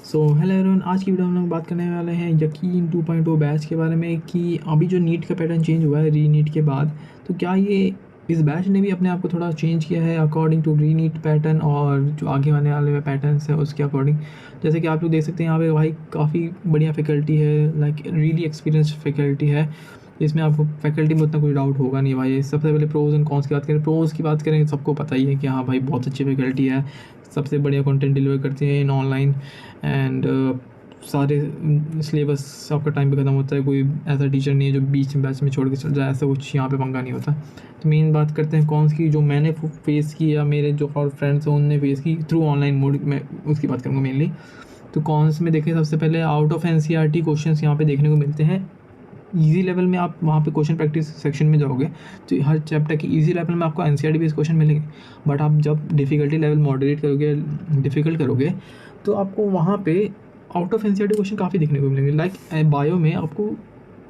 So hello everyone, आज की video में हम लोग बात करने वाले हैं यकीन 2.0 बैच के बारे में कि अभी जो नीट का पैटर्न चेंज हुआ है री नीट के बाद, तो क्या ये इस बैच ने भी अपने आप को थोड़ा चेंज किया है according to re NEET pattern और जो आगे आने वाले पैटर्न्स है उसके अकॉर्डिंग। जैसे कि आप लोग देख सकते हैं यहाँ पे भाई काफ़ी बढ़िया फैकल्टी है, लाइक रियली एक्सपीरियंस फैकल्टी है। इसमें आपको फैकल्टी में उतना कोई डाउट होगा नहीं भाई। सबसे पहले प्रोज एंड कॉन्स की बात करें, प्रोज की बात करें सबको पता ही है कि हाँ भाई बहुत अच्छी फैकल्टी है, सबसे बढ़िया कंटेंट डिलीवर करते हैं इन ऑनलाइन एंड सारे सिलेबस आपका टाइम पे ख़त्म होता है। कोई ऐसा टीचर नहीं है जो बीच में बैच में छोड़ के चल जाए, ऐसा कुछ यहाँ पे पंगा नहीं होता। तो मेन बात करते हैं कौन की, जो मैंने फेस की या मेरे जो और फ्रेंड्स हैं उनने फेस की थ्रू ऑनलाइन मोड में, उसकी बात करूँगा मेनली। तो कॉन्स में देखें, सबसे पहले आउट ऑफ एनसीईआरटी क्वेश्चंस यहाँ पे देखने को मिलते हैं। इजी लेवल में आप वहाँ पे क्वेश्चन प्रैक्टिस सेक्शन में जाओगे तो हर चैप्टर की इजी लेवल में आपको एनसीईआरटी बेस्ड क्वेश्चन मिलेंगे। बट आप जब डिफ़िकल्टी लेवल मॉडरेट करोगे, डिफ़िकल्ट करोगे, तो आपको वहाँ पे आउट ऑफ एनसीईआरटी क्वेश्चन काफ़ी देखने को मिलेंगे। लाइक बायो में आपको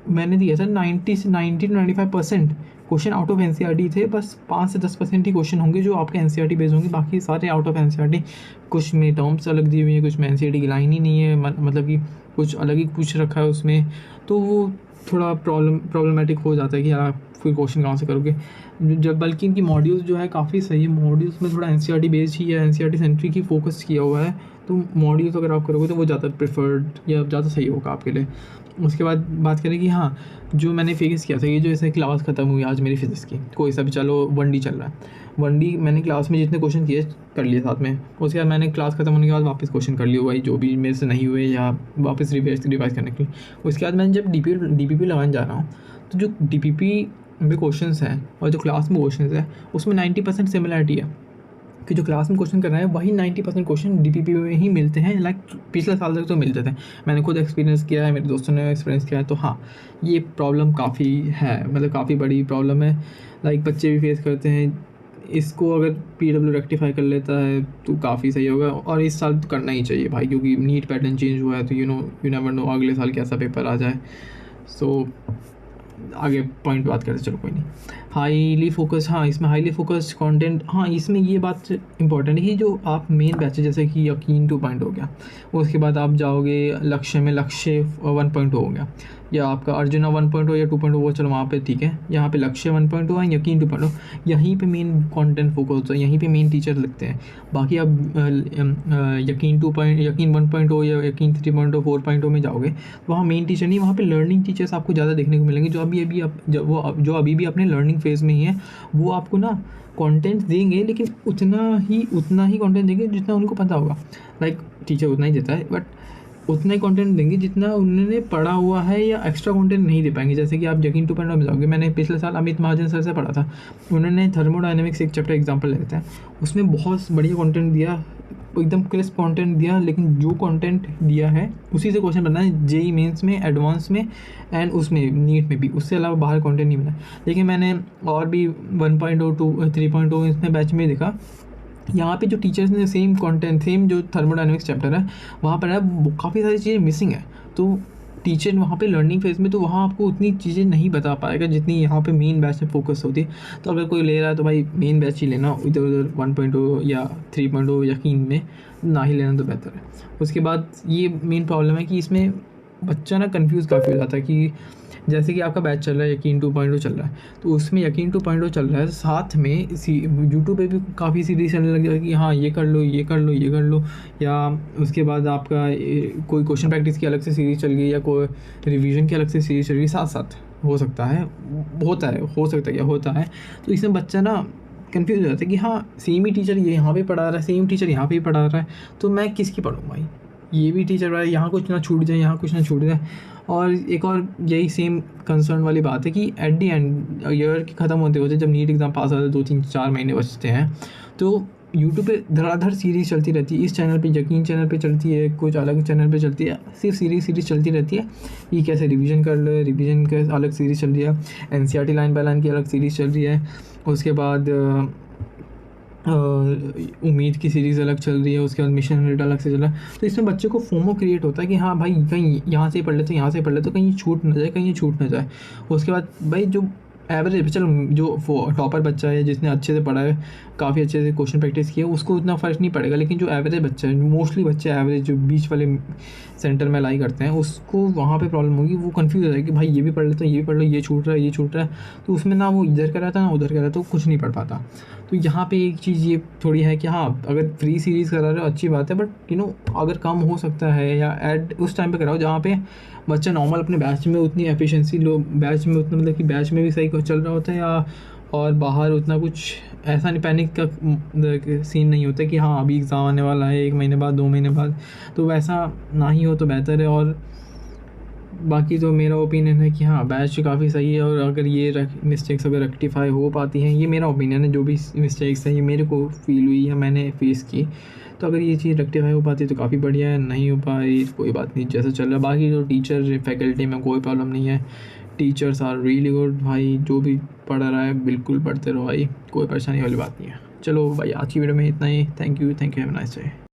मैंने दिया था 90 से 95% क्वेश्चन आउट ऑफ एनसीईआरटी थे। बस 5 से 10% ही क्वेश्चन होंगे जो आपके एनसीईआरटी बेस्ड होंगे, बाकी सारे आउट ऑफ एनसीईआरटी। कुछ में टर्म्स अलग दी हुई है, कुछ में एनसीईआरटी की लाइन ही नहीं है, मतलब कि कुछ अलग ही पूछ रखा है उसमें। तो वो थोड़ा प्रॉब्लमेटिक हो जाता है कि आप फिर क्वेश्चन कहाँ से करोगे। जब बल्कि इनकी मॉड्यूल्स जो है काफ़ी सही है, मॉड्यूल्स में थोड़ा एनसीईआरटी बेस्ड ही है, एनसीईआरटी सेंट्रिक ही फोकस किया हुआ है। तो मॉड्यूल्स अगर आप करोगे तो वो ज़्यादा प्रेफर्ड या ज़्यादा सही होगा आपके लिए। उसके बाद बात करें कि हाँ, जो मैंने फेस किया था, ये जो ऐसे क्लास ख़त्म हुई आज मेरी फिज़िक्स की, कोई सा भी चलो 1D चल रहा है। 1D मैंने क्लास में जितने क्वेश्चन किए कर लिए साथ में, उसके बाद मैंने क्लास ख़त्म होने के बाद वापस क्वेश्चन कर लिए भाई, जो भी मेरे से नहीं हुए या वापस रिवाइज करने के लिए। उसके बाद मैंने जब DPP लगाने जा रहा हूँ, तो जो DPP में क्वेश्चंस हैं और जो क्लास में क्वेश्चंस है उसमें 90% सिमिलरिटी है कि जो क्लास में क्वेश्चन कर रहा है वही 90% क्वेश्चन DPP में ही मिलते हैं। लाइक पिछले साल तक तो मिलते थे, मैंने खुद एक्सपीरियंस किया है, मेरे दोस्तों ने एक्सपीरियंस किया है। तो हाँ, ये प्रॉब्लम काफ़ी है, मतलब काफ़ी बड़ी प्रॉब्लम है। लाइक बच्चे भी फेस करते हैं इसको। अगर PW रेक्टिफाई कर लेता है तो काफ़ी सही होगा, और इस साल तो करना ही चाहिए भाई, क्योंकि नीट पैटर्न चेंज हुआ है। तो यू नेवर नो अगले साल कैसा पेपर आ जाए। सो आगे पॉइंट बात करते, चलो कोई नहीं। हाईली फोकस, हाँ इसमें हाईली फोकस कंटेंट, हाँ इसमें ये बात इंपॉर्टेंट है कि जो आप मेन बैच जैसे कि यकीन 2.0 हो गया, उसके बाद आप जाओगे लक्ष्य में, लक्ष्य 1.0 हो गया, या आपका अर्जुना 1.0 या 2.0, वो चलो वहाँ पे ठीक है। यहाँ पे लक्ष्य 1.0 है, यकीन 2.0, यहीं पे मेन कंटेंट फोकस होता है, यहीं पे मेन टीचर लगते हैं। बाकी आप यकीन 1.0 या यकीन 3.0 4.0 में जाओगे तो वहाँ मेन टीचर नहीं, वहाँ पे लर्निंग टीचर्स आपको ज़्यादा देखने को मिलेंगे, जो अभी भी अपने लर्निंग फेज़ में ही है। वो आपको ना कंटेंट देंगे, लेकिन उतना ही कंटेंट देंगे जितना उनको पता होगा। लाइक टीचर उतना ही देता है, बट उतना ही कंटेंट देंगे जितना उन्होंने पढ़ा हुआ है, या एक्स्ट्रा कंटेंट नहीं दे पाएंगे। जैसे कि आप यकीन 2.0 में जाओगे, मैंने पिछले साल अमित महाजन सर से पढ़ा था, उन्होंने थर्मोडायनेमिक्स एक चैप्टर एग्जाम्पल लेते हैं, उसमें बहुत बढ़िया कंटेंट दिया, एकदम क्रिस्प कंटेंट दिया। लेकिन जो कंटेंट दिया है उसी से क्वेश्चन बनना है जेई मेंस में, एडवांस में एंड उसमें नीट में भी, उससे अलावा बाहर कंटेंट नहीं मिला। लेकिन मैंने और भी 1.0 3.0 इसमें बैच में देखा, यहाँ पे जो टीचर्स ने सेम कंटेंट, सेम जो थर्मोडायनेमिक्स चैप्टर है वहाँ पर है, काफ़ी सारी चीज़ें मिसिंग है। तो टीचर वहाँ पे लर्निंग फेज़ में, तो वहाँ आपको उतनी चीज़ें नहीं बता पाएगा जितनी यहाँ पे मेन बैच में फोकस होती है। तो अगर कोई ले रहा है तो भाई मेन बैच ही लेना, इधर उधर 1.0 या 3.0 यकीन में ना ही लेना तो बेहतर है। उसके बाद ये मेन प्रॉब्लम है कि इसमें बच्चा ना कन्फ्यूज़ काफ़ी हो जाता है कि जैसे कि आपका बैच चल रहा है यकीन 2.0 चल रहा है, तो उसमें यकीन 2.0 चल रहा है, साथ में यूट्यूब पे भी काफ़ी सीरीज चलने लग जाएगी कि हाँ ये कर लो, ये कर लो, ये कर लो। या उसके बाद आपका कोई क्वेश्चन प्रैक्टिस की अलग से सीरीज़ चल गई, या कोई रिवीजन की अलग से सीरीज़ चल गई, साथ साथ हो सकता है, हो सकता है क्या होता है। तो इसमें बच्चा ना कन्फ्यूज हो जाता है कि हाँ सेम ही टीचर ये यहाँ पे पढ़ा रहा है, सेम टीचर यहाँ पे ही पढ़ा रहा है, तो मैं किसकी पढ़ूँ भाई। ये भी टीचर पढ़ा है, यहाँ कुछ ना छूट जाए, यहाँ कुछ ना छूट जाए। और एक और यही सेम कंसर्न वाली बात है कि एट दी एंड ईयर के ख़त्म होते होते, जब नीट एग्ज़ाम पास होता है, 2-3-4 महीने बचते हैं, तो यूट्यूब पे धड़ाधड़ सीरीज़ चलती रहती है। इस चैनल पे, यकीन चैनल पे चलती है, कुछ अलग चैनल पे चलती है, सिर्फ सीरीज़ चलती रहती है। ये कैसे रिवीजन कर लो, रिवीजन के अलग सीरीज़ चल रही है, एनसीईआरटी लाइन बाय लाइन की अलग सीरीज़ चल रही है, उसके बाद उम्मीद की सीरीज़ अलग चल रही है, उसके बाद मिशन रेट अलग से चल रहा है। तो इसमें बच्चे को फोमो क्रिएट होता है कि हाँ भाई कहीं यहाँ से पढ़ ले तो यहाँ से पढ़ ले, तो कहीं छूट ना जाए, कहीं छूट ना जाए। उसके बाद भाई जो एवरेज चलो जो टॉपर बच्चा है जिसने अच्छे से पढ़ा है, काफ़ी अच्छे से क्वेश्चन प्रैक्टिस किया, उसको उतना फ़र्क नहीं पड़ेगा, लेकिन जो एवरेज बच्चा है, मोस्टली बच्चे एवरेज जो बीच वाले सेंटर में लाई करते हैं, उसको वहाँ पे प्रॉब्लम होगी। वो कंफ्यूज हो जाएगी कि भाई ये भी पढ़ लेता हूँ, ये भी पढ़ लो, ये छूट रहा है, ये छूट रहा है, तो उसमें ना वो इधर का रहता है ना उधर का रहता है, तो कुछ नहीं पढ़ पाता। तो यहाँ पे एक चीज़ ये थोड़ी है कि हाँ, अगर फ्री सीरीज़ करा रहे हो अच्छी बात है, बट अगर कम हो सकता है या ऐड उस टाइम पे कराओ जहाँ पे बच्चा नॉर्मल अपने बैच में उतनी एफिशिएंसी लो, बैच में उतना मतलब कि बैच में भी सही कुछ चल रहा होता है, या और बाहर उतना कुछ ऐसा नहीं, पैनिक का सीन नहीं होता कि हाँ अभी एग्ज़ाम आने वाला है 1 महीने बाद, 2 महीने बाद, तो वैसा ना ही हो तो बेहतर है। और बाकी तो मेरा ओपिनियन है कि हाँ, बैच काफ़ी सही है, और अगर ये मिस्टेक्स अगर रेक्टिफाई हो पाती हैं, ये मेरा ओपिनियन है, जो भी मिस्टेक्स हैं ये मेरे को फील हुई या मैंने फेस की, तो अगर ये चीज़ रेक्टिफाई हो पाती है तो काफ़ी बढ़िया है, नहीं हो पाई कोई बात नहीं, जैसा चल रहा है। बाकी जो टीचर फैकल्टी में कोई प्रॉब्लम नहीं है, टीचर्स आर रियली गुड भाई, जो भी पढ़ रहा है बिल्कुल पढ़ते रहो भाई, कोई परेशानी वाली बात नहीं है। चलो भाई, आज की वीडियो में इतना ही। Thank you, have a nice day.